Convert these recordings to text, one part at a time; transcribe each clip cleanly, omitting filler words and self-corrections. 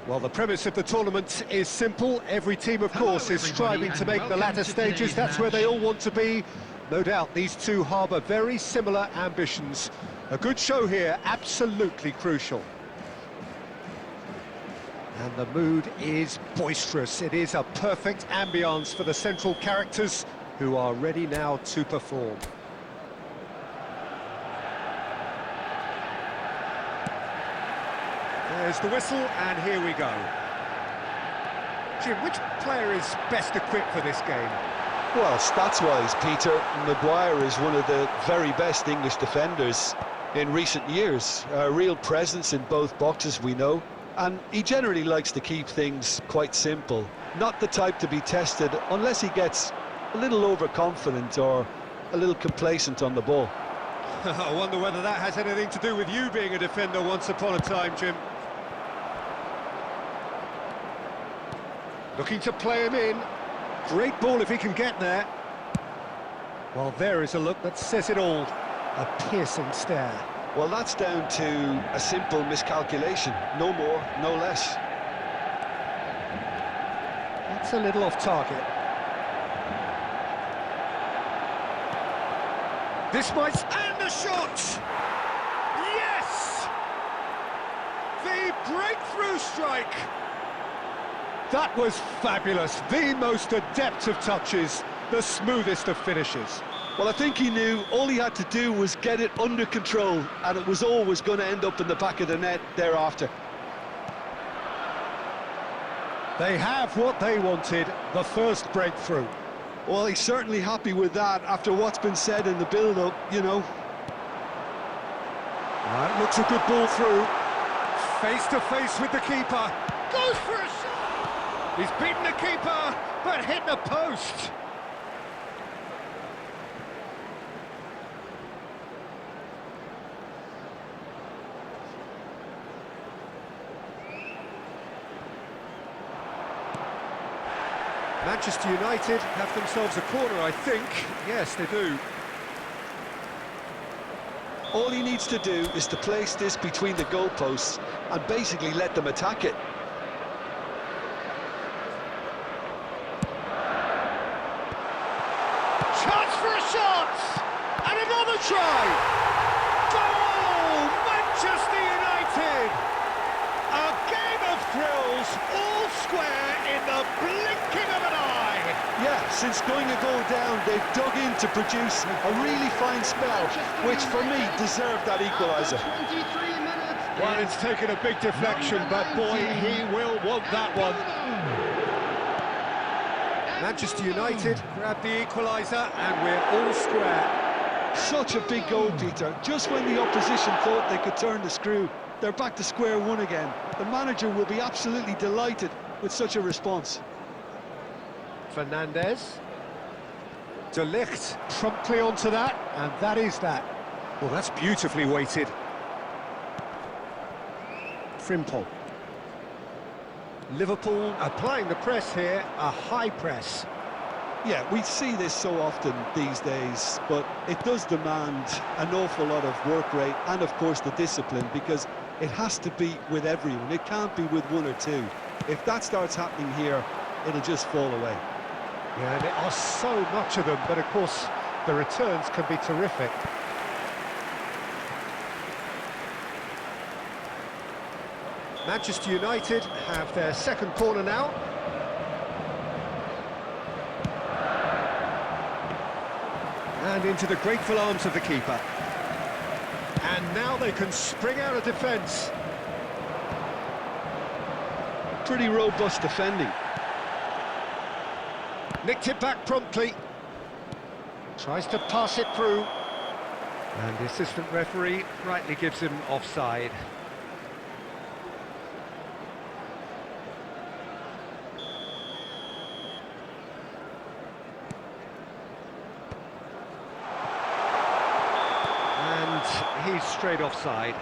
Well, the premise of the tournament is simple. Every team, of course, is striving to make the latter stages. That's where they all want to be. No doubt these two harbour very similar ambitions. A good show here, absolutely crucial. And the mood is boisterous. It is a perfect ambience for the central characters who are ready now to perform. There's the whistle, and here we go. Jim, which player is best equipped for this game? Well, stats-wise, Peter, Maguire is one of the very best English defenders in recent years. A real presence in both boxes, we know, and he generally likes to keep things quite simple. Not the type to be tested unless he gets a little overconfident or a little complacent on the ball. I wonder whether that has anything to do with you being a defender once upon a time, Jim. Looking to play him in. Great ball if he can get there. Well, there is a look that says it all. A piercing stare. Well, that's down to a simple miscalculation. No more, no less. That's a little off target. This might... And the shot! Yes! The breakthrough strike! That was fabulous. The most adept of touches, the smoothest of finishes. Well, I think he knew all he had to do was get it under control, and it was always going to end up in the back of the net thereafter. They have what they wanted, the first breakthrough. Well, he's certainly happy with that after what's been said in the build-up, you know. That looks a good ball through. Face to face with the keeper. Goes for a shot! He's beaten the keeper, but hit the post. Manchester United have themselves a corner, I think. Yes, they do. All he needs to do is to place this between the goalposts and basically let them attack it. Chance for a shot! And another try! Goal! Manchester United! A game of thrills, all square in the blinking of an eye! Yeah, since going a goal down, they've dug in to produce a really fine spell, which for me deserved that equaliser. Well, it's taken a big deflection, but boy, he will want that one. Manchester United grab the equaliser, and we're all square. Such a big goal, Peter. Just when the opposition thought they could turn the screw, they're back to square one again. The manager will be absolutely delighted with such a response. Fernandez. De Ligt promptly onto that, and that is that. Well, that's beautifully weighted. Frimpong. Liverpool applying the press here, a high press. Yeah, we see this so often these days, but it does demand an awful lot of work rate and, of course, the discipline, because it has to be with everyone. It can't be with one or two. If that starts happening here, it'll just fall away. Yeah, and there are so much of them, but, of course, the returns can be terrific. Manchester United have their second corner now. And into the grateful arms of the keeper. And now they can spring out of defence. Pretty robust defending. Nicked it back promptly. Tries to pass it through. And the assistant referee rightly gives him offside. He's straight offside.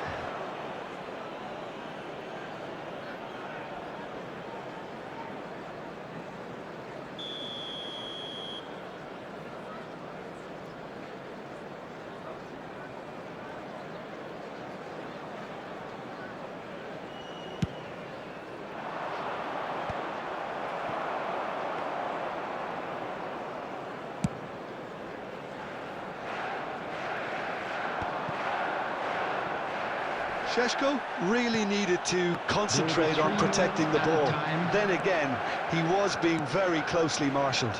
Šeško really needed to concentrate on protecting the ball. Then again, he was being very closely marshalled.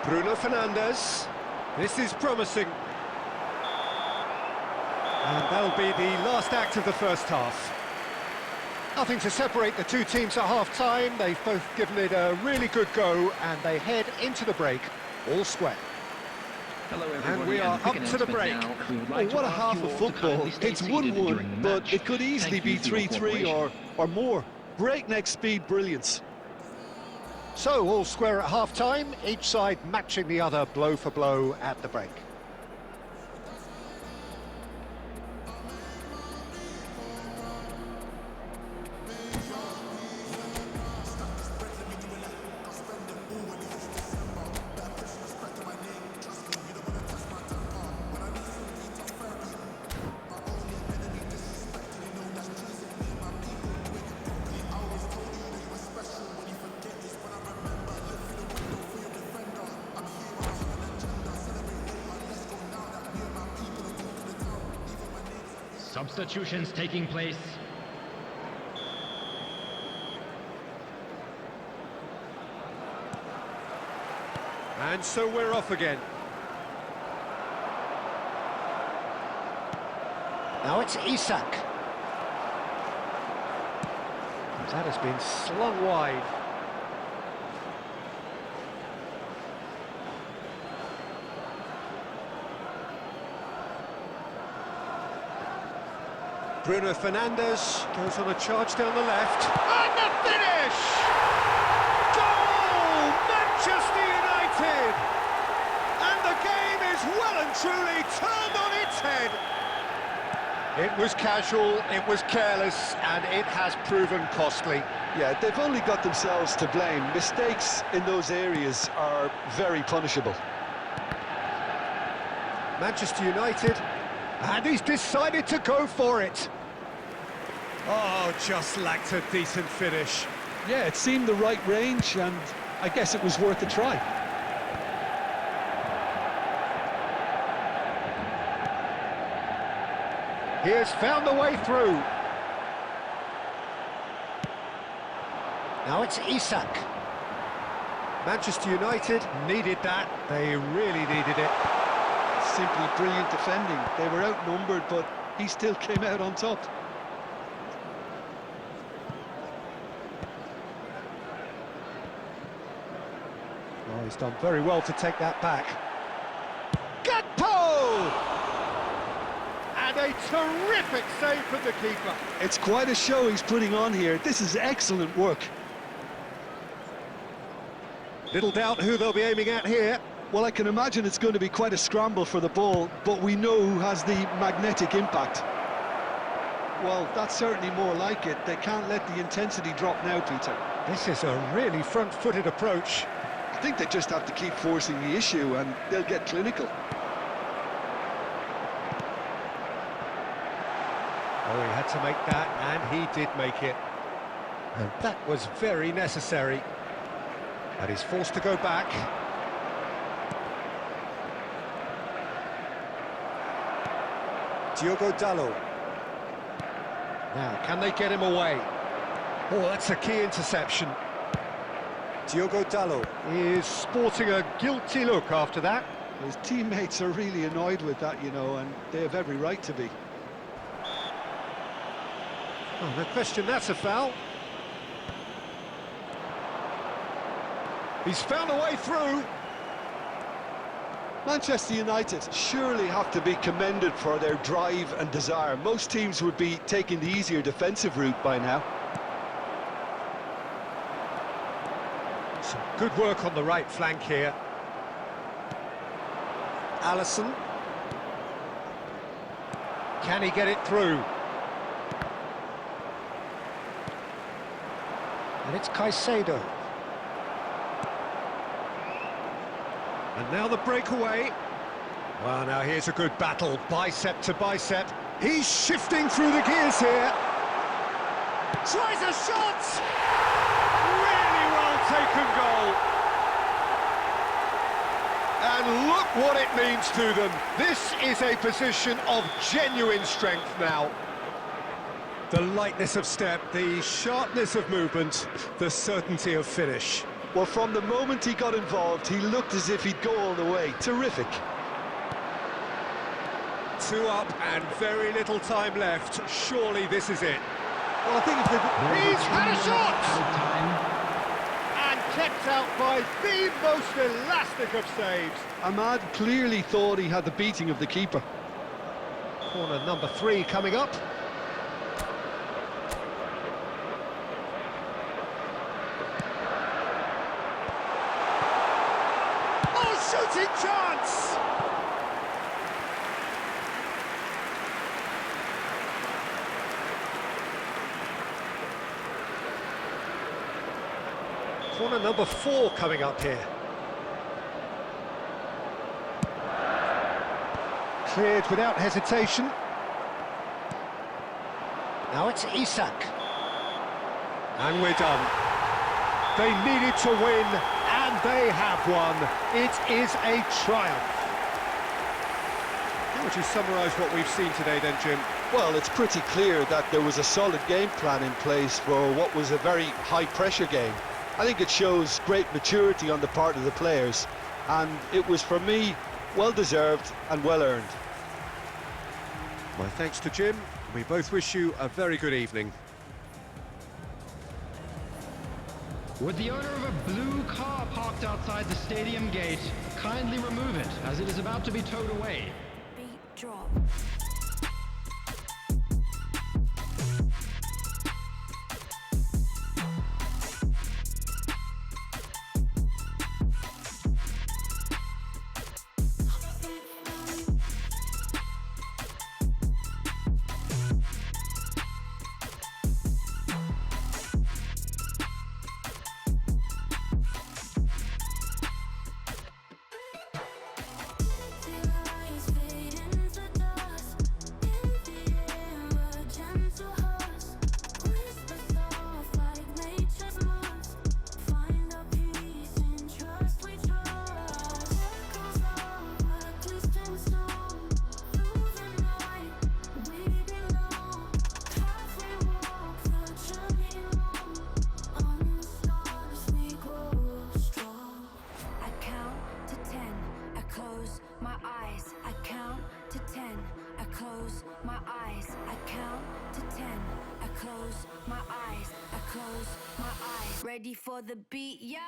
Bruno Fernandes. This is promising. And that'll be the last act of the first half. Nothing to separate the two teams at half-time. They've both given it a really good go, and they head into the break all square. Hello everybody, and we are up to the break. What a half of football. It's 1-1, but it could easily be 3-3 or more. Breakneck speed brilliance. So, all square at half-time, each side matching the other blow for blow at the break. Substitutions taking place. And so we're off again. Now it's Isak. That has been slung wide. Bruno Fernandes goes on a charge down the left. And the finish! Goal! Manchester United! And the game is well and truly turned on its head. It was casual, it was careless, and it has proven costly. Yeah, they've only got themselves to blame. Mistakes in those areas are very punishable. Manchester United, and he's decided to go for it. Oh, just lacked a decent finish. Yeah, it seemed the right range, and I guess it was worth a try. He has found the way through. Now it's Isak. Manchester United needed that. They really needed it. Simply brilliant defending. They were outnumbered, but he still came out on top. Oh, he's done very well to take that back. Gakpo! And a terrific save from the keeper. It's quite a show he's putting on here. This is excellent work. Little doubt who they'll be aiming at here. Well, I can imagine it's going to be quite a scramble for the ball, but we know who has the magnetic impact. Well, that's certainly more like it. They can't let the intensity drop now, Peter. This is a really front-footed approach. I think they just have to keep forcing the issue and they'll get clinical. Oh, he had to make that, and he did make it. And that was very necessary. And he's forced to go back. Diogo Dalot. Now, can they get him away? Oh, that's a key interception. Diogo Dalot is sporting a guilty look after that. His teammates are really annoyed with that, you know, and they have every right to be. Oh, no question, that's a foul. He's found a way through. Manchester United surely have to be commended for their drive and desire. Most teams would be taking the easier defensive route by now. Some good work on the right flank here. Alisson. Can he get it through? And it's Caicedo. And now the breakaway. Well, now here's a good battle, bicep to bicep. He's shifting through the gears here. Tries a shot! Really well taken goal. And look what it means to them. This is a position of genuine strength now. The lightness of step, the sharpness of movement, the certainty of finish. Well, from the moment he got involved, he looked as if he'd go all the way. Terrific. 2 up and very little time left. Surely this is it. Well, I think if he's had a shot! And kept out by the most elastic of saves. Ahmad clearly thought he had the beating of the keeper. Corner number 3 coming up. Oh, shooting chance! Corner number 4 coming up here. Cleared without hesitation. Now it's Isak. And we're done. They needed to win, and they have won. It is a triumph. How would you summarise what we've seen today then, Jim? Well, it's pretty clear that there was a solid game plan in place for what was a very high-pressure game. I think it shows great maturity on the part of the players, and it was, for me, well-deserved and well-earned. My thanks to Jim. We both wish you a very good evening. Would the owner of a blue car parked outside the stadium gate kindly remove it, as it is about to be towed away? Beat drop. Ready for the beat, yeah?